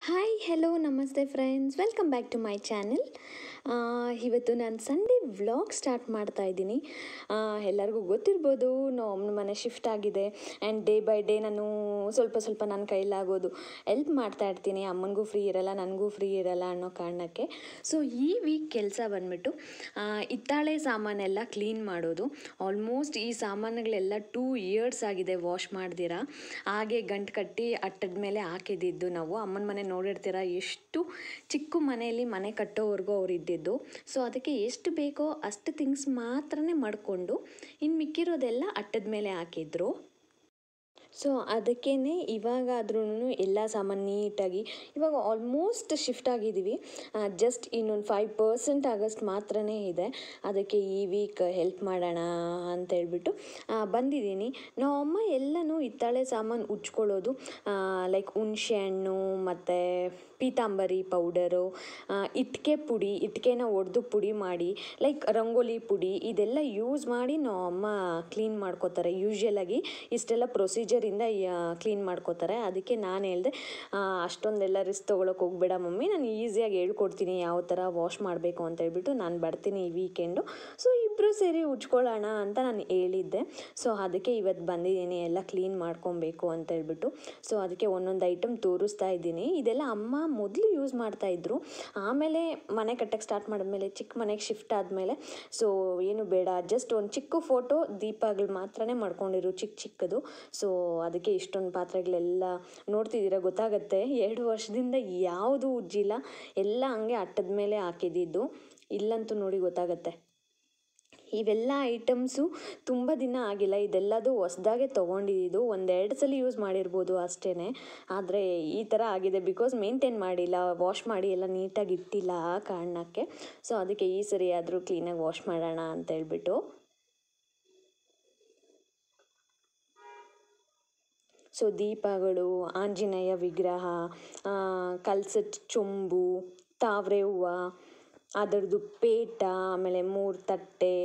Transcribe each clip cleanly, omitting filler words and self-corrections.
Hi hello ನಮಸ್ತೆ friends, welcome back to my channel. ಇವತ್ತು ನಾನು ಸಂಡೇ ವ್ಲಾಗ್ ಸ್ಟಾರ್ಟ್ ಮಾಡ್ತಾ ಇದ್ದೀನಿ. ಎಲ್ಲರಿಗೂ ಗೊತ್ತಿರ್ಬೋದು, ನಾವು ಅಮ್ಮನ ಮನೆ ಶಿಫ್ಟ್ ಆಗಿದೆ ಆ್ಯಂಡ್ ಡೇ ಬೈ ಡೇ ನಾನು ಸ್ವಲ್ಪ ನನ್ನ ಕೈಲಾಗೋದು ಹೆಲ್ಪ್ ಮಾಡ್ತಾ ಇರ್ತೀನಿ. ಅಮ್ಮನಿಗೂ ಫ್ರೀ ಇರಲ್ಲ, ನನಗೂ ಫ್ರೀ ಇರಲ್ಲ ಅನ್ನೋ ಕಾರಣಕ್ಕೆ. ಸೊ ಈ ವೀಕ್ ಕೆಲಸ ಬಂದುಬಿಟ್ಟು ಹಿತ್ತಾಳೆ ಸಾಮಾನೆಲ್ಲ ಕ್ಲೀನ್ ಮಾಡೋದು. ಆಲ್ಮೋಸ್ಟ್ ಈ ಸಾಮಾನುಗಳೆಲ್ಲ 2 ಇಯರ್ಸ್ ಆಗಿದೆ ವಾಶ್ ಮಾಡ್ದಿರಾ. ಹಾಗೆ ಗಂಟು ಕಟ್ಟಿ ಅಟ್ಟದ ಮೇಲೆ ಹಾಕಿದ್ದು. ನಾವು ಅಮ್ಮನ ಮನೆ ನೋಡಿರ್ತೀರ, ಎಷ್ಟು ಚಿಕ್ಕ ಮನೆಯಲ್ಲಿ ಮನೆ ಕಟ್ಟೋವರೆಗೂ ಅವ್ರು ಇದ್ದಿದ್ದು. ಸೊ ಅದಕ್ಕೆ ಎಷ್ಟು ಬೇಕೋ ಅಷ್ಟು ಥಿಂಗ್ಸ್ ಮಾತ್ರನೇ ಮಾಡಿಕೊಂಡು ಇನ್ನು ಮಿಕ್ಕಿರೋದೆಲ್ಲ ಅಟ್ಟದ ಮೇಲೆ ಹಾಕಿದ್ರು. ಸೊ ಅದಕ್ಕೇ ಇವಾಗಾದ್ರೂ ಎಲ್ಲ ಸಾಮಾನು ನೀಟಾಗಿ ಇವಾಗ ಆಲ್ಮೋಸ್ಟ್ ಶಿಫ್ಟ್ ಆಗಿದ್ದೀವಿ. ಜಸ್ಟ್ ಇನ್ನೊಂದು 5% ಆಗಸ್ಟ್ ಮಾತ್ರನೇ ಇದೆ. ಅದಕ್ಕೆ ಈ ವೀಕ್ ಹೆಲ್ಪ್ ಮಾಡೋಣ ಅಂತೇಳ್ಬಿಟ್ಟು ಬಂದಿದ್ದೀನಿ. ನಮ್ಮಮ್ಮ ಎಲ್ಲನೂ ಹಿತ್ತಾಳೆ ಸಾಮಾನು ಉಜ್ಕೊಳ್ಳೋದು, ಲೈಕ್ ಹುಣಸೆ ಹಣ್ಣು ಮತ್ತು ಪೀತಾಂಬರಿ ಪೌಡರು, ಇಟ್ಟಿಗೆನ ಒಡೆದು ಪುಡಿ ಮಾಡಿ, ಲೈಕ್ ರಂಗೋಲಿ ಪುಡಿ, ಇದೆಲ್ಲ ಯೂಸ್ ಮಾಡಿ ನಮ್ಮಮ್ಮ ಕ್ಲೀನ್ ಮಾಡ್ಕೋತಾರೆ. ಯೂಶ್ವಲಾಗಿ ಇಷ್ಟೆಲ್ಲ ಪ್ರೊಸೀಜರಿಂದ ಕ್ಲೀನ್ ಮಾಡ್ಕೋತಾರೆ. ಅದಕ್ಕೆ ನಾನು ಹೇಳಿದೆ, ಅಷ್ಟೊಂದೆಲ್ಲ ರಿಸ್ಕ್ ತೊಗೊಳಕ್ಕೆ ಹೋಗ್ಬೇಡ ಮಮ್ಮಿ, ನಾನು ಈಸಿಯಾಗಿ ಹೇಳ್ಕೊಡ್ತೀನಿ ಯಾವ ಥರ ವಾಶ್ ಮಾಡಬೇಕು ಅಂತ ಹೇಳ್ಬಿಟ್ಟು ನಾನು ಬರ್ತೀನಿ ಈ ವೀಕೆಂಡು. ಸೊ ಇಬ್ಬರು ಸೇರಿ ಉಜ್ಕೊಳ್ಳೋಣ ಅಂತ ನಾನು ಹೇಳಿದ್ದೆ. ಸೊ ಅದಕ್ಕೆ ಇವತ್ತು ಬಂದಿದ್ದೀನಿ, ಎಲ್ಲ ಕ್ಲೀನ್ ಮಾಡ್ಕೊಬೇಕು ಅಂತ ಹೇಳ್ಬಿಟ್ಟು. ಸೊ ಅದಕ್ಕೆ ಒಂದೊಂದು ಐಟಮ್ ತೋರಿಸ್ತಾ ಇದ್ದೀನಿ. ಇದೆಲ್ಲ ಅಮ್ಮ ಮೊದಲು ಯೂಸ್ ಮಾಡ್ತಾಯಿದ್ರು. ಆಮೇಲೆ ಮನೆ ಕಟ್ಟಕ್ಕೆ ಸ್ಟಾರ್ಟ್ ಮಾಡಿದ್ಮೇಲೆ, ಚಿಕ್ಕ ಮನೆಗೆ ಶಿಫ್ಟ್ ಆದಮೇಲೆ ಸೊ ಏನು ಬೇಡ, ಜಸ್ಟ್ ಒಂದು ಚಿಕ್ಕ ಫೋಟೋ ದೀಪಗಳು ಮಾತ್ರನೇ ಮಾಡ್ಕೊಂಡಿರು, ಚಿಕ್ಕದು. ಸೊ ಅದಕ್ಕೆ ಇಷ್ಟೊಂದು ಪಾತ್ರೆಗಳೆಲ್ಲ ನೋಡ್ತಿದ್ದೀರ, ಗೊತ್ತಾಗುತ್ತೆ 2 ವರ್ಷದಿಂದ ಯಾವುದು ಉಜ್ಜಿಲ್ಲ, ಎಲ್ಲ ಹಂಗೆ ಅಟ್ಟದ ಮೇಲೆ ಹಾಕಿದ್ದು. ಇಲ್ಲಂತೂ ನೋಡಿ ಗೊತ್ತಾಗತ್ತೆ. ಇವೆಲ್ಲ ಐಟಮ್ಸು ತುಂಬ ದಿನ ಆಗಿಲ್ಲ, ಇದೆಲ್ಲದು ಹೊಸ್ದಾಗೆ ತೊಗೊಂಡಿದ್ದು. 1-2 ಸಲ ಯೂಸ್ ಮಾಡಿರ್ಬೋದು ಅಷ್ಟೇ. ಆದರೆ ಈ ಥರ ಆಗಿದೆ ಬಿಕಾಸ್ ಮೇಂಟೈನ್ ಮಾಡಿಲ್ಲ, ವಾಶ್ ಮಾಡಿ ಎಲ್ಲ ನೀಟಾಗಿ ಇಟ್ಟಿಲ್ಲ, ಆ ಕಾರಣಕ್ಕೆ. ಸೊ ಅದಕ್ಕೆ ಈ ಸರಿ ಆದರೂ ಕ್ಲೀನಾಗಿ ವಾಶ್ ಮಾಡೋಣ ಅಂತ ಹೇಳ್ಬಿಟ್ಟು. ಸೊ ದೀಪಗಳು, ಆಂಜನೇಯ ವಿಗ್ರಹ, ಕಲ್ಸದ ಚೊಂಬು, ತಾವರೆ ಹೂವು, ಅದರದ್ದು ಪೇಟ, ಆಮೇಲೆ 3 ತಟ್ಟೆ,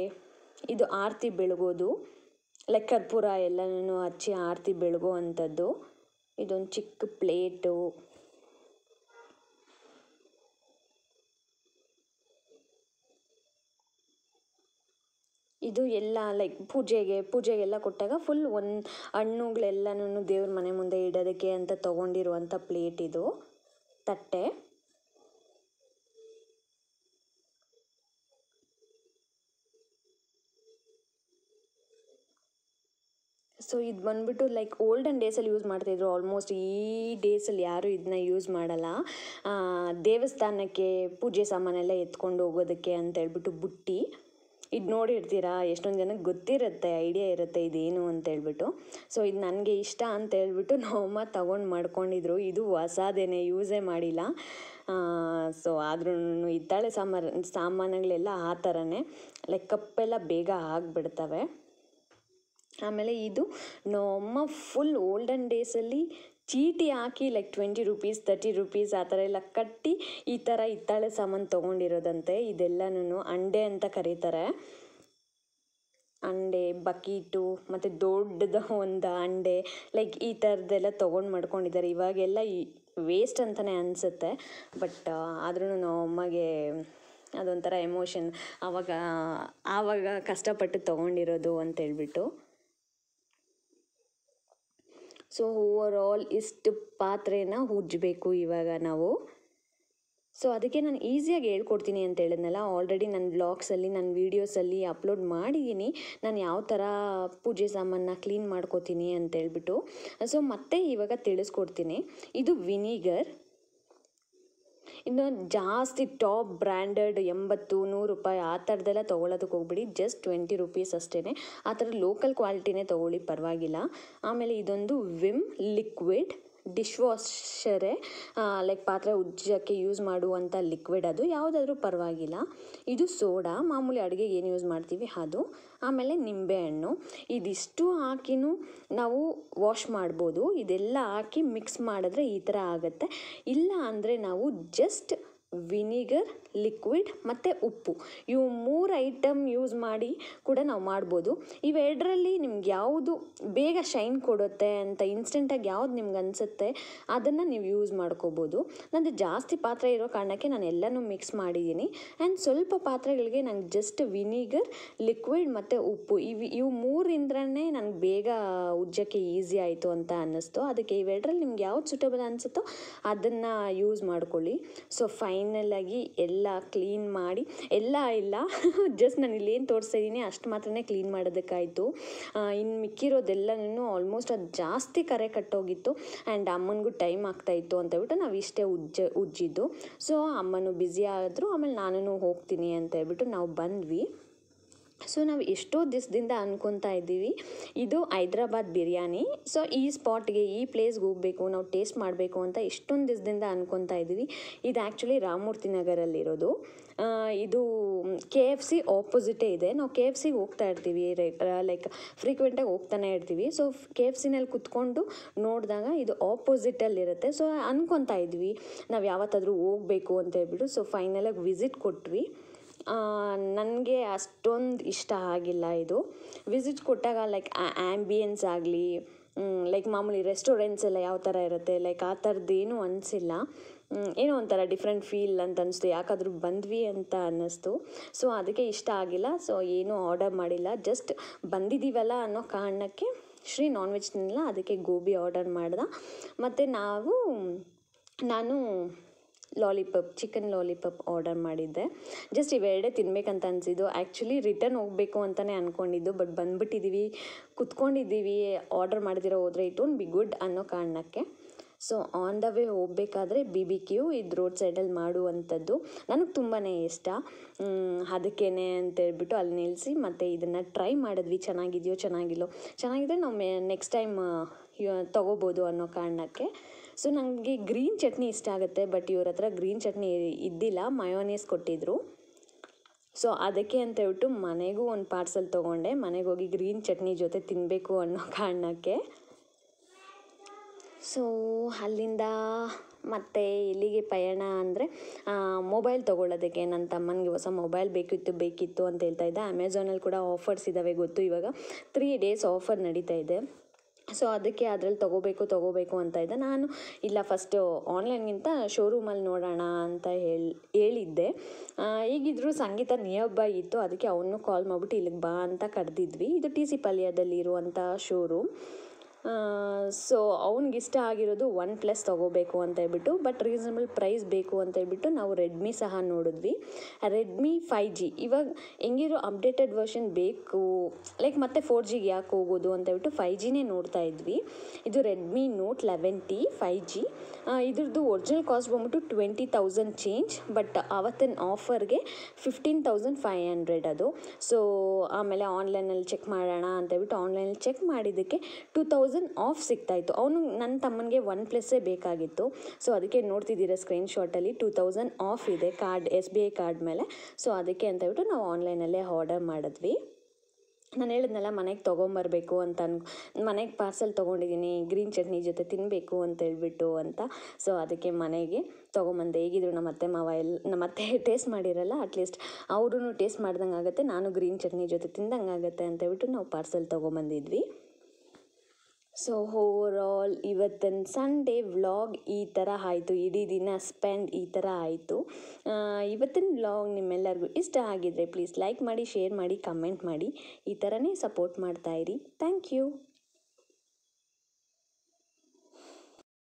ಇದು ಆರತಿ ಬೆಳಗೋದು, ಲೈಕ್ ಕರ್ಪೂರ ಎಲ್ಲನೂ ಹಚ್ಚಿ ಆರತಿ ಬೆಳಗೋ ಅಂಥದ್ದು. ಇದೊಂದು ಚಿಕ್ಕ ಪ್ಲೇಟು, ಇದು ಎಲ್ಲ ಲೈಕ್ ಪೂಜೆಗೆಲ್ಲ ಕೊಟ್ಟಾಗ ಫುಲ್ ಹಣ್ಣುಗಳೆಲ್ಲನೂ ದೇವ್ರ ಮನೆ ಮುಂದೆ ಇಡೋದಕ್ಕೆ ಅಂತ ತೊಗೊಂಡಿರುವಂಥ ಪ್ಲೇಟ್, ಇದು ತಟ್ಟೆ. ಸೊ ಇದು ಬಂದುಬಿಟ್ಟು ಲೈಕ್ ಓಲ್ಡನ್ ಡೇಸಲ್ಲಿ ಯೂಸ್ ಮಾಡ್ತಾಯಿದ್ರು. ಆಲ್ಮೋಸ್ಟ್ ಈ ಡೇಸಲ್ಲಿ ಯಾರೂ ಇದನ್ನ ಯೂಸ್ ಮಾಡಲ್ಲ. ದೇವಸ್ಥಾನಕ್ಕೆ ಪೂಜೆ ಸಾಮಾನೆಲ್ಲ ಎತ್ಕೊಂಡು ಹೋಗೋದಕ್ಕೆ ಅಂತ ಹೇಳ್ಬಿಟ್ಟು ಬುಟ್ಟಿ. ಇದು ನೋಡಿರ್ತೀರಾ, ಎಷ್ಟೊಂದು ಜನಕ್ಕೆ ಗೊತ್ತಿರುತ್ತೆ, ಐಡಿಯಾ ಇರುತ್ತೆ ಇದೇನು ಅಂತ ಹೇಳ್ಬಿಟ್ಟು. ಸೊ ಇದು ನನಗೆ ಇಷ್ಟ ಅಂತ ಹೇಳ್ಬಿಟ್ಟು ನಮ್ಮಮ್ಮ ತೊಗೊಂಡು ಮಾಡ್ಕೊಂಡಿದ್ರು. ಇದು ಹೊಸದೇನೆ, ಯೂಸೇ ಮಾಡಿಲ್ಲ. ಸೊ ಆದ್ರೂ ಹಿತ್ತಾಳೆ ಸಾಮಾನುಗಳೆಲ್ಲ ಆ ಥರನೇ, ಲೈಕ್ ಕಪ್ಪೆಲ್ಲ ಬೇಗ ಆಗಿಬಿಡ್ತವೆ. ಆಮೇಲೆ ಇದು ನಮ್ಮಮ್ಮ ಫುಲ್ ಓಲ್ಡನ್ ಡೇಸಲ್ಲಿ ಚೀಟಿ ಹಾಕಿ ಲೈಕ್ 20 ರೂಪೀಸ್ 30 ರೂಪೀಸ್ ಆ ಥರ ಎಲ್ಲ ಕಟ್ಟಿ ಈ ಥರ ಹಿತ್ತಾಳೆ ಸಾಮಾನು ತೊಗೊಂಡಿರೋದಂತೆ. ಇದೆಲ್ಲನೂ ಅಂಡೆ ಅಂತ ಕರೀತಾರೆ. ಅಂಡೆ, ಬಕೀಟು ಮತ್ತು ದೊಡ್ಡದ ಒಂದು ಅಂಡೆ, ಲೈಕ್ ಈ ಥರದ್ದೆಲ್ಲ ತೊಗೊಂಡು ಮಾಡ್ಕೊಂಡಿದ್ದಾರೆ. ಇವಾಗೆಲ್ಲ ವೇಸ್ಟ್ ಅಂತಲೇ ಅನಿಸುತ್ತೆ, ಬಟ್ ಆದ್ರೂ ನಮ್ಮಮ್ಮಗೆ ಅದೊಂಥರ ಎಮೋಷನ್, ಆವಾಗ ಕಷ್ಟಪಟ್ಟು ತೊಗೊಂಡಿರೋದು ಅಂತೇಳ್ಬಿಟ್ಟು. ಸೊ ಓವರಾಲ್ ಇಷ್ಟು ಪಾತ್ರೆನ ಉಜ್ಜಬೇಕು ಇವಾಗ ನಾವು. ಸೊ ಅದಕ್ಕೆ ನಾನು ಈಸಿಯಾಗಿ ಹೇಳ್ಕೊಡ್ತೀನಿ ಅಂತ ಹೇಳಿದ್ನಲ್ಲ, ಆಲ್ರೆಡಿ ನನ್ನ ವ್ಲಾಗ್ಸಲ್ಲಿ, ನನ್ನ ವೀಡಿಯೋಸಲ್ಲಿ ಅಪ್ಲೋಡ್ ಮಾಡಿದ್ದೀನಿ ನಾನು ಯಾವ ಥರ ಪೂಜೆ ಸಾಮಾನ ಕ್ಲೀನ್ ಮಾಡ್ಕೋತೀನಿ ಅಂತೇಳ್ಬಿಟ್ಟು. ಸೊ ಮತ್ತೆ ಇವಾಗ ತಿಳಿಸ್ಕೊಡ್ತೀನಿ. ಇದು ವಿನಿಗರ್. ಇನ್ನು ಜಾಸ್ತಿ ಟಾಪ್ ಬ್ರ್ಯಾಂಡೆಡ್ 80-100 ರೂಪಾಯಿ ಆ ಥರದ್ದೆಲ್ಲ ತೊಗೊಳೋದಕ್ಕೆ ಹೋಗ್ಬಿಡಿ. ಜಸ್ಟ್ 20 ರೂಪೀಸ್ ಅಷ್ಟೇ. ಆ ಥರ ಲೋಕಲ್ ಕ್ವಾಲಿಟಿನೇ ತೊಗೊಳ್ಳಿ, ಪರವಾಗಿಲ್ಲ. ಆಮೇಲೆ ಇದೊಂದು ವಿಮ್ ಲಿಕ್ವಿಡ್ ಡಿಶ್ ವಾಷರೇ, ಲೈಕ್ ಪಾತ್ರೆ ಉಜ್ಜೋಕ್ಕೆ ಯೂಸ್ ಮಾಡುವಂಥ ಲಿಕ್ವಿಡ್, ಅದು ಯಾವುದಾದ್ರೂ ಪರವಾಗಿಲ್ಲ. ಇದು ಸೋಡಾ, ಮಾಮೂಲಿ ಅಡುಗೆಗೆ ಏನು ಯೂಸ್ ಮಾಡ್ತೀವಿ ಅದು. ಆಮೇಲೆ ನಿಂಬೆಹಣ್ಣು. ಇದಿಷ್ಟು ಹಾಕಿನೂ ನಾವು ವಾಶ್ ಮಾಡ್ಬೋದು. ಇದೆಲ್ಲ ಹಾಕಿ ಮಿಕ್ಸ್ ಮಾಡಿದ್ರೆ ಈ ಥರ ಆಗುತ್ತೆ. ಇಲ್ಲ ಅಂದರೆ ನಾವು ಜಸ್ಟ್ ವಿನಿಗರ್, ಲಿಕ್ವಿಡ್ ಮತ್ತು ಉಪ್ಪು, ಇವು 3 ಐಟಮ್ ಯೂಸ್ ಮಾಡಿ ಕೂಡ ನಾವು ಮಾಡ್ಬೋದು. ಇವೆರಡರಲ್ಲಿ ನಿಮ್ಗೆ ಯಾವುದು ಬೇಗ ಶೈನ್ ಕೊಡುತ್ತೆ ಅಂತ ಇನ್ಸ್ಟೆಂಟಾಗಿ ಯಾವ್ದು ನಿಮ್ಗೆ ಅನಿಸುತ್ತೆ ಅದನ್ನು ನೀವು ಯೂಸ್ ಮಾಡ್ಕೋಬೋದು. ನಂದು ಜಾಸ್ತಿ ಪಾತ್ರೆ ಇರೋ ಕಾರಣಕ್ಕೆ ನಾನು ಎಲ್ಲನೂ ಮಿಕ್ಸ್ ಮಾಡಿದ್ದೀನಿ. ಆ್ಯಂಡ್ ಸ್ವಲ್ಪ ಪಾತ್ರೆಗಳಿಗೆ ನಂಗೆ ಜಸ್ಟ್ ವಿನಿಗರ್, ಲಿಕ್ವಿಡ್ ಮತ್ತು ಉಪ್ಪು ಇವು 3ರಿಂದನೇ ನನಗೆ ಬೇಗ ಉಜ್ಜೋಕ್ಕೆ ಈಸಿ ಆಯಿತು ಅಂತ ಅನ್ನಿಸ್ತು. ಅದಕ್ಕೆ ಇವೆರಡರಲ್ಲಿ ನಿಮ್ಗೆ ಯಾವ್ದು ಸೂಟಬಲ್ ಅನಿಸುತ್ತೋ ಅದನ್ನು ಯೂಸ್ ಮಾಡ್ಕೊಳ್ಳಿ. ಸೊ ಫೈನಲಾಗಿ ಎಲ್ಲ ಕ್ಲೀನ್ ಮಾಡಿ, ಎಲ್ಲ ಇಲ್ಲ ಜಸ್ಟ್ ನಾನು ಇಲ್ಲೇನು ತೋರಿಸ್ತಾ ಇದ್ದೀನಿ ಅಷ್ಟು ಮಾತ್ರನೇ ಕ್ಲೀನ್ ಮಾಡೋದಕ್ಕಾಯಿತು. ಇನ್ನು ಮಿಕ್ಕಿರೋದೆಲ್ಲನೂ ಆಲ್ಮೋಸ್ಟ್ ಅದು ಜಾಸ್ತಿ ಕರೆ ಕಟ್ಟೋಗಿತ್ತು ಆ್ಯಂಡ್ ಅಮ್ಮನಿಗೂ ಟೈಮ್ ಆಗ್ತಾಯಿತ್ತು ಅಂತ ಹೇಳ್ಬಿಟ್ಟು ನಾವು ಇಷ್ಟೇ ಉಜ್ಜಿದ್ದು. ಸೊ ಅಮ್ಮನೂ ಬ್ಯುಸಿ ಆದರು, ಆಮೇಲೆ ನಾನು ಹೋಗ್ತೀನಿ ಅಂತ ಹೇಳ್ಬಿಟ್ಟು ನಾವು ಬಂದ್ವಿ. ಸೊ ನಾವು ಎಷ್ಟೋ ದಿವಸದಿಂದ ಅನ್ಕೊತಾ ಇದ್ದೀವಿ ಇದು ಹೈದ್ರಾಬಾದ್ ಬಿರಿಯಾನಿ, ಸೊ ಈ ಸ್ಪಾಟ್ಗೆ ಈ ಪ್ಲೇಸ್ಗೆ ಹೋಗಬೇಕು, ನಾವು ಟೇಸ್ಟ್ ಮಾಡಬೇಕು ಅಂತ ಎಷ್ಟೊಂದು ದಿವಸದಿಂದ ಅನ್ಕೊತಾ ಇದ್ದೀವಿ. ಇದು ಆ್ಯಕ್ಚುಲಿ ರಾಮಮೂರ್ತಿ ನಗರಲ್ಲಿರೋದು. ಇದು KFC ಆಪೋಸಿಟೇ ಇದೆ. ನಾವು KFCಗೆ ಹೋಗ್ತಾ ಇರ್ತೀವಿ, ಲೈಕ್ ಫ್ರೀಕ್ವೆಂಟಾಗಿ ಹೋಗ್ತಾನೆ ಇರ್ತೀವಿ. ಸೊ KFCನಲ್ಲಿ ಕುತ್ಕೊಂಡು ನೋಡಿದಾಗ ಇದು ಆಪೋಸಿಟಲ್ಲಿರುತ್ತೆ. ಸೊ ಅನ್ಕೊತಾ ಇದ್ವಿ ನಾವು ಯಾವತ್ತಾದರೂ ಹೋಗಬೇಕು ಅಂತ ಹೇಳ್ಬಿಟ್ಟು. ಸೊ ಫೈನಲಾಗಿ ವಿಸಿಟ್ ಕೊಟ್ವಿ. ನನಗೆ ಅಷ್ಟೊಂದು ಇಷ್ಟ ಆಗಿಲ್ಲ ಇದು. ವಿಸಿಟ್ ಕೊಟ್ಟಾಗ ಲೈಕ್ ಆ್ಯಂಬಿಯನ್ಸ್ ಆಗಲಿ, ಲೈಕ್ ಮಾಮೂಲಿ ರೆಸ್ಟೋರೆಂಟ್ಸ್ ಎಲ್ಲ ಯಾವ ಥರ ಇರುತ್ತೆ ಲೈಕ್ ಆ ಥರದ್ದೇನೂ ಅನಿಸಿಲ್ಲ. ಏನೋ ಒಂಥರ ಡಿಫ್ರೆಂಟ್ ಫೀಲ್ ಅಂತ ಅನಿಸ್ತು, ಯಾಕಾದರೂ ಬಂದ್ವಿ ಅಂತ ಅನ್ನಿಸ್ತು. ಸೊ ಅದಕ್ಕೆ ಇಷ್ಟ ಆಗಿಲ್ಲ. ಸೊ ಏನೂ ಆರ್ಡರ್ ಮಾಡಿಲ್ಲ, ಜಸ್ಟ್ ಬಂದಿದ್ದೀವಲ್ಲ ಅನ್ನೋ ಕಾರಣಕ್ಕೆ ಶ್ರೀ ನಾನ್ ವೆಜ್ ತಿನ್ನಲ್ಲ, ಅದಕ್ಕೆ ಗೋಬಿ ಆರ್ಡರ್ ಮಾಡ್ದೆ. ಮತ್ತು ನಾನು ಚಿಕನ್ ಲಾಲಿಪಾಪ್ ಆರ್ಡರ್ ಮಾಡಿದ್ದೆ. ಜಸ್ಟ್ ಇವೆರಡೇ ತಿನ್ನಬೇಕಂತ ಅನಿಸಿದ್ದು. ಆ್ಯಕ್ಚುಲಿ ರಿಟರ್ನ್ ಹೋಗಬೇಕು ಅಂತಲೇ ಅಂದ್ಕೊಂಡಿದ್ದು, ಬಟ್ ಬಂದುಬಿಟ್ಟಿದ್ದೀವಿ, ಕುತ್ಕೊಂಡಿದ್ದೀವಿ, ಆರ್ಡರ್ ಮಾಡಿದಿರೋ ಹೋದರೆ ಇಟ್ ವೋಂಟ್ ಬಿ ಗುಡ್ ಅನ್ನೋ ಕಾರಣಕ್ಕೆ. ಸೊ ಆನ್ ದ ವೇ ಹೋಗಬೇಕಾದ್ರೆ BBQ ಇದು ರೋಡ್ ಸೈಡಲ್ಲಿ ಮಾಡುವಂಥದ್ದು ನನಗೆ ತುಂಬಾ ಇಷ್ಟ. ಅದಕ್ಕೇನೆ ಅಂತೇಳ್ಬಿಟ್ಟು ಅಲ್ಲಿ ನಿಲ್ಲಿಸಿ ಮತ್ತು ಇದನ್ನು ಟ್ರೈ ಮಾಡಿದ್ವಿ. ಚೆನ್ನಾಗಿದ್ರೆ ನಾವು ನೆಕ್ಸ್ಟ್ ಟೈಮ್ ತೊಗೋಬೋದು ಅನ್ನೋ ಕಾರಣಕ್ಕೆ. ಸೊ ನನಗೆ ಗ್ರೀನ್ ಚಟ್ನಿ ಇಷ್ಟ ಆಗುತ್ತೆ, ಬಟ್ ಇವ್ರ ಹತ್ರ ಗ್ರೀನ್ ಚಟ್ನಿ ಇದ್ದಿಲ್ಲ, ಮಯೋನೀಸ್ ಕೊಟ್ಟಿದ್ದರು. ಸೊ ಅದಕ್ಕೆ ಅಂತ ಹೇಳ್ಬಿಟ್ಟು ಮನೆಗೂ ಒಂದು ಪಾರ್ಸಲ್ ತೊಗೊಂಡೆ. ಮನೆಗೆ ಹೋಗಿ ಗ್ರೀನ್ ಚಟ್ನಿ ಜೊತೆ ತಿನ್ನಬೇಕು ಅನ್ನೋ ಕಾರಣಕ್ಕೆ. ಸೊ ಅಲ್ಲಿಂದ ಮತ್ತು ಎಲ್ಲಿಗೆ ಪಯಣ ಅಂದರೆ ಮೊಬೈಲ್ ತೊಗೊಳ್ಳೋದಕ್ಕೆ. ನನ್ನ ತಮ್ಮನಿಗೆ ಹೊಸ ಮೊಬೈಲ್ ಬೇಕಿತ್ತು ಅಂತ ಹೇಳ್ತಾ ಇದ್ದೆ. ಅಮೆಝಾನಲ್ಲಿ ಕೂಡ ಆಫರ್ಸ್ ಇದ್ದಾವೆ ಗೊತ್ತು, ಇವಾಗ 3 days ಆಫರ್ ನಡೀತಾ ಇದೆ. ಸೊ ಅದಕ್ಕೆ ಅದರಲ್ಲಿ ತೊಗೋಬೇಕು ಅಂತ ಇದ್ದೆ. ನಾನು ಇಲ್ಲ ಫಸ್ಟು ಆನ್ಲೈನ್ಗಿಂತ ಶೋರೂಮಲ್ಲಿ ನೋಡೋಣ ಅಂತ ಹೇಳಿದ್ದೆ. ಈಗಿದ್ರು ಸಂಗೀತ ನಿಯರ್ ಬೈ ಇತ್ತು, ಅದಕ್ಕೆ ಅವನು ಕಾಲ್ ಮಾಡಿಬಿಟ್ಟು ಇಲ್ಲಿಗೆ ಬಾ ಅಂತ ಕರೆದಿದ್ವಿ. ಇದು TC ಪಾಳ್ಯದಲ್ಲಿರುವಂಥ ಶೋರೂಮ್. ಸೊ ಅವ್ನಿಗಿಷ್ಟ ಆಗಿರೋದು OnePlus ತೊಗೋಬೇಕು ಅಂತ ಹೇಳ್ಬಿಟ್ಟು, ಬಟ್ ರೀಸನಬಲ್ ಪ್ರೈಸ್ ಬೇಕು ಅಂತ ಹೇಳ್ಬಿಟ್ಟು ನಾವು ರೆಡ್ಮಿ ಸಹ ನೋಡಿದ್ವಿ. ರೆಡ್ಮಿ 5G ಇವಾಗ ಹೆಂಗಿರೋ ಅಪ್ಡೇಟೆಡ್ ವರ್ಷನ್ ಬೇಕು, ಲೈಕ್ ಮತ್ತೆ 4Gಗೆ ಯಾಕೆ ಹೋಗೋದು ಅಂತ ಹೇಳ್ಬಿಟ್ಟು 5Gನೇ ನೋಡ್ತಾ ಇದ್ವಿ. ಇದು ರೆಡ್ಮಿ ನೋಟ್ 11T 5G. ಇದ್ರದ್ದು ಒರಿಜಿನಲ್ ಕಾಸ್ಟ್ ಬಂದ್ಬಿಟ್ಟು 20,000 ಚೇಂಜ್, ಬಟ್ ಅವತ್ತಿನ ಆಫರ್ಗೆ 15,500 ಅದು. ಸೊ ಆಮೇಲೆ ಆನ್ಲೈನಲ್ಲಿ ಚೆಕ್ ಮಾಡೋಣ ಅಂತ ಹೇಳ್ಬಿಟ್ಟು ಆನ್ಲೈನಲ್ಲಿ ಚೆಕ್ ಮಾಡಿದ್ದಕ್ಕೆ 2,000 ಆಫ್ ಸಿಗ್ತಾಯಿತ್ತು. ನನ್ನ ತಮ್ಮನಿಗೆ OnePlus ಬೇಕಾಗಿತ್ತು. ಸೊ ಅದಕ್ಕೆ ನೋಡ್ತಿದ್ದೀರಾ ಸ್ಕ್ರೀನ್ಶಾಟಲ್ಲಿ 2,000 ಆಫ್ ಇದೆ SBI ಕಾರ್ಡ್ ಮೇಲೆ. ಸೊ ಅದಕ್ಕೆ ಅಂತ ಹೇಳ್ಬಿಟ್ಟು ನಾವು ಆನ್ಲೈನಲ್ಲೇ ಆರ್ಡರ್ ಮಾಡಿದ್ವಿ. ನಾನು ಹೇಳಿದ್ನಲ್ಲ ಮನೆಗೆ ತೊಗೊಂಬರ್ಬೇಕು ಅಂತ ಮನೆಗೆ ಪಾರ್ಸಲ್ ತೊಗೊಂಡಿದ್ದೀನಿ, ಗ್ರೀನ್ ಚಟ್ನಿ ಜೊತೆ ತಿನ್ನಬೇಕು ಅಂತ ಹೇಳ್ಬಿಟ್ಟು ಅಂತ. ಸೊ ಅದಕ್ಕೆ ಮನೆಗೆ ತೊಗೊಂಬಂದೆ. ಹೇಗಿದ್ರು ನಮ್ಮ ಅತ್ತೆ ಮಾವ ನಮ್ಮ ಅತ್ತೆ ಟೇಸ್ಟ್ ಮಾಡಿರಲ್ಲ, ಅಟ್ಲೀಸ್ಟ್ ಅವ್ರೂ ಟೇಸ್ಟ್ ಮಾಡ್ದಂಗೆ ಆಗುತ್ತೆ, ನಾನು ಗ್ರೀನ್ ಚಟ್ನಿ ಜೊತೆ ತಿಂದಂಗೆ ಆಗುತ್ತೆ ಅಂತ ಹೇಳ್ಬಿಟ್ಟು ನಾವು ಪಾರ್ಸಲ್ ತೊಗೊಂಬಂದಿದ್ವಿ. ಸೊ ಓವರಾಲ್ ಇವತ್ತಿನ ಸಂಡೇ ವ್ಲಾಗ್ ಈ ಥರ ಆಯಿತು, ಇಡೀ ದಿನ ಸ್ಪೆಂಡ್ ಈ ಥರ ಆಯಿತು. ಇವತ್ತಿನ ವ್ಲಾಗ್ ನಿಮ್ಮೆಲ್ಲರಿಗೂ ಇಷ್ಟ ಆಗಿದ್ರೆ ಪ್ಲೀಸ್ ಲೈಕ್ ಮಾಡಿ, ಶೇರ್ ಮಾಡಿ, ಕಮೆಂಟ್ ಮಾಡಿ. ಈ ಥರನೇ ಸಪೋರ್ಟ್ ಮಾಡ್ತಾಯಿರಿ. Thank you.